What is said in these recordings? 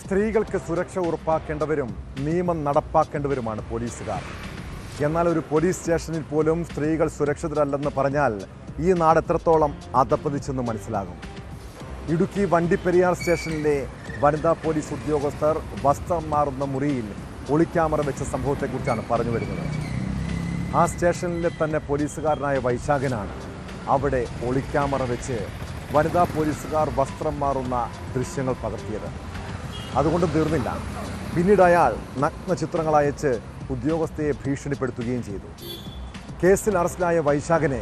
സ്ത്രീകൾക്ക് സുരക്ഷ ഉറപ്പാക്കേണ്ടവരും നിയമം നടപ്പാക്കേണ്ടവരുമാണ് പോലീസുകാർ. എന്നാൽ ഒരു പോലീസ് സ്റ്റേഷനിൽ പോലും സ്ത്രീകൾ സുരക്ഷിതരല്ലെന്ന് പറഞ്ഞാൽ ഈ നാട് എത്രത്തോളം അധപ്പതിച്ചെന്ന് മനസ്സിലാകും. ഇടുക്കി വണ്ടിപ്പെരിയാർ സ്റ്റേഷനിലെ വനിതാ പോലീസ് ഉദ്യോഗസ്ഥർ വസ്ത്രം മാറുന്ന മുറിയിൽ ഒളിക്യാമറ വെച്ച സംഭവത്തെക്കുറിച്ചാണ് പറഞ്ഞു വരുന്നത്. ആ സ്റ്റേഷനിലെ തന്നെ പോലീസുകാരനായ വൈശാഖനാണ് അവിടെ ഒളിക്യാമറ വെച്ച് വനിതാ പോലീസുകാർ വസ്ത്രം മാറുന്ന ദൃശ്യങ്ങൾ പകർത്തിയത്. അതുകൊണ്ട് തീർന്നില്ല, പിന്നീട് അയാൾ നഗ്ന ചിത്രങ്ങൾ അയച്ച് ഉദ്യോഗസ്ഥയെ ഭീഷണിപ്പെടുത്തുകയും ചെയ്തു. കേസിൽ അറസ്റ്റിലായ വൈശാഖനെ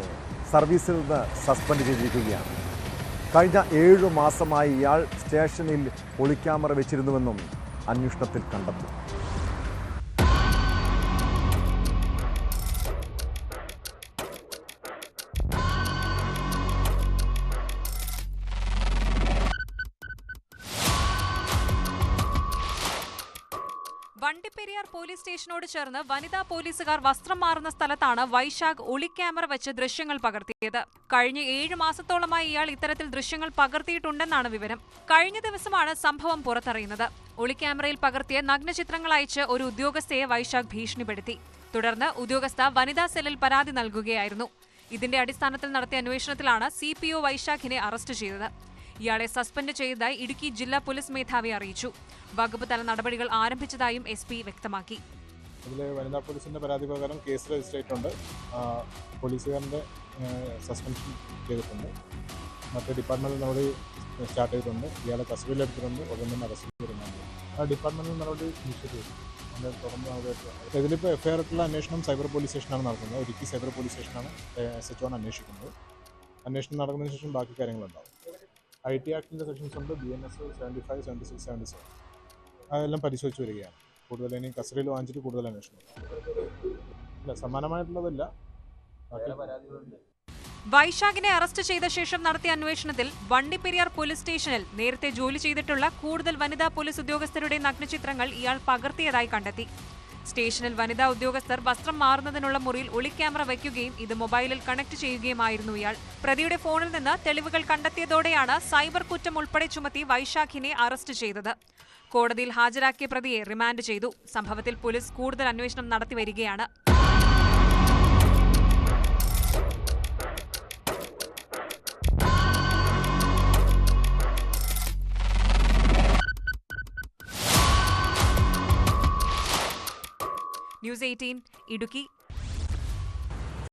സർവീസിൽ നിന്ന് സസ്പെൻഡ് ചെയ്തിരിക്കുകയാണ്. കഴിഞ്ഞ 7 മാസമായി ഇയാൾ സ്റ്റേഷനിൽ ഒളിക്യാമറ വെച്ചിരുന്നുവെന്നും അന്വേഷണത്തിൽ കണ്ടെത്തി. വണ്ടിപ്പെരിയാർ പോലീസ് സ്റ്റേഷനോട് ചേർന്ന് വനിതാ പോലീസുകാർ വസ്ത്രം മാറുന്ന സ്ഥലത്താണ് വൈശാഖ് ഒളിക്യാമറ വെച്ച് ദൃശ്യങ്ങൾ പകർത്തിയത്. കഴിഞ്ഞ 7 മാസത്തോളമായി ഇയാൾ ഇത്തരത്തിൽ ദൃശ്യങ്ങൾ പകർത്തിയിട്ടുണ്ടെന്നാണ് വിവരം. കഴിഞ്ഞ ദിവസമാണ് സംഭവം പുറത്തറിയുന്നത്. ഒളിക്യാമറയിൽ പകർത്തിയ നഗ്നചിത്രങ്ങൾ അയച്ച് ഒരു ഉദ്യോഗസ്ഥയെ വൈശാഖ് ഭീഷണിപ്പെടുത്തി. തുടർന്ന് ഉദ്യോഗസ്ഥ വനിതാ സെല്ലിൽ പരാതി നൽകുകയായിരുന്നു. ഇതിന്റെ അടിസ്ഥാനത്തിൽ നടത്തിയ അന്വേഷണത്തിലാണ് CPO വൈശാഖിനെ അറസ്റ്റ് ചെയ്തത്. ഇയാളെ സസ്പെൻഡ് ചെയ്തതായി ഇടുക്കി ജില്ലാ പോലീസ് മേധാവി അറിയിച്ചു. വകുപ്പ് തല നടപടികൾ ആരംഭിച്ചതായും SP വ്യക്തമാക്കി. ഇതിൽ വനിതാ പോലീസിന്റെ പരാതി പ്രകാരം കേസ് രജിസ്റ്റർ ചെയ്തിട്ടുണ്ട്. പോലീസുകാരൻ്റെ സസ്പെൻഷൻ ചെയ്തിട്ടുണ്ട്. മറ്റ് ഡിപ്പാർട്ട്മെന്റൽ നടപടി സ്റ്റാർട്ട് ചെയ്തിട്ടുണ്ട്. ഇയാളെ കസ്റ്റഡിയിലെടുത്തിട്ടുണ്ട്. ഉടൻ തന്നെ അറസ്റ്റ് ചെയ്തിട്ടുണ്ട്. ഡിപ്പാർട്ട്മെന്റൽ നടപടി നിശ്ചയിച്ചു. ഇതിലിപ്പോൾ FIR ആയിട്ടുള്ള അന്വേഷണം സൈബർ പോലീസ് സ്റ്റേഷനാണ് നടക്കുന്നത്. ഇടുക്കി സൈബർ പോലീസ് സ്റ്റേഷനാണ് SHO അന്വേഷിക്കുന്നത്. അന്വേഷണം നടന്നതിന് ശേഷം ബാക്കി കാര്യങ്ങളുണ്ടാവും. IT ആക്ടിൻ്റെ സെക്ഷൻസ് ഉണ്ട്. BNS 75, 76, 77 അതെല്ലാം പരിശോധിച്ച് വരികയാണ്. കൂടുതൽ ഇനി കസ്റ്റഡിയിൽ വാങ്ങിച്ചിട്ട് കൂടുതൽ അന്വേഷണം ഇല്ല, സമാനമായിട്ടുള്ളതല്ല. വൈശാഖിനെ അറസ്റ്റ് ചെയ്ത ശേഷം നടത്തിയ അന്വേഷണത്തിൽ വണ്ടിപ്പെരിയാർ പോലീസ് സ്റ്റേഷനിൽ നേരത്തെ ജോലി ചെയ്തിട്ടുള്ള കൂടുതൽ വനിതാ പോലീസ് ഉദ്യോഗസ്ഥരുടെ നഗ്നചിത്രങ്ങൾ ഇയാൾ പകർത്തിയതായി കണ്ടെത്തി. സ്റ്റേഷനിൽ വനിതാ ഉദ്യോഗസ്ഥർ വസ്ത്രം മാറുന്നതിനുള്ള മുറിയിൽ ഒളിക്യാമറ വയ്ക്കുകയും ഇത് മൊബൈലിൽ കണക്ട് ചെയ്യുകയുമായിരുന്നു ഇയാൾ. പ്രതിയുടെ ഫോണിൽ നിന്ന് തെളിവുകൾ കണ്ടെത്തിയതോടെയാണ് സൈബർ കുറ്റം ഉൾപ്പെടെ ചുമത്തി വൈശാഖിനെ അറസ്റ്റ് ചെയ്തത്. കോടതിയിൽ ഹാജരാക്കിയ പ്രതിയെ റിമാൻഡ് ചെയ്തു. സംഭവത്തിൽ പോലീസ് കൂടുതൽ അന്വേഷണം നടത്തിവരികയാണ്. News 18 ഇടുക്കി.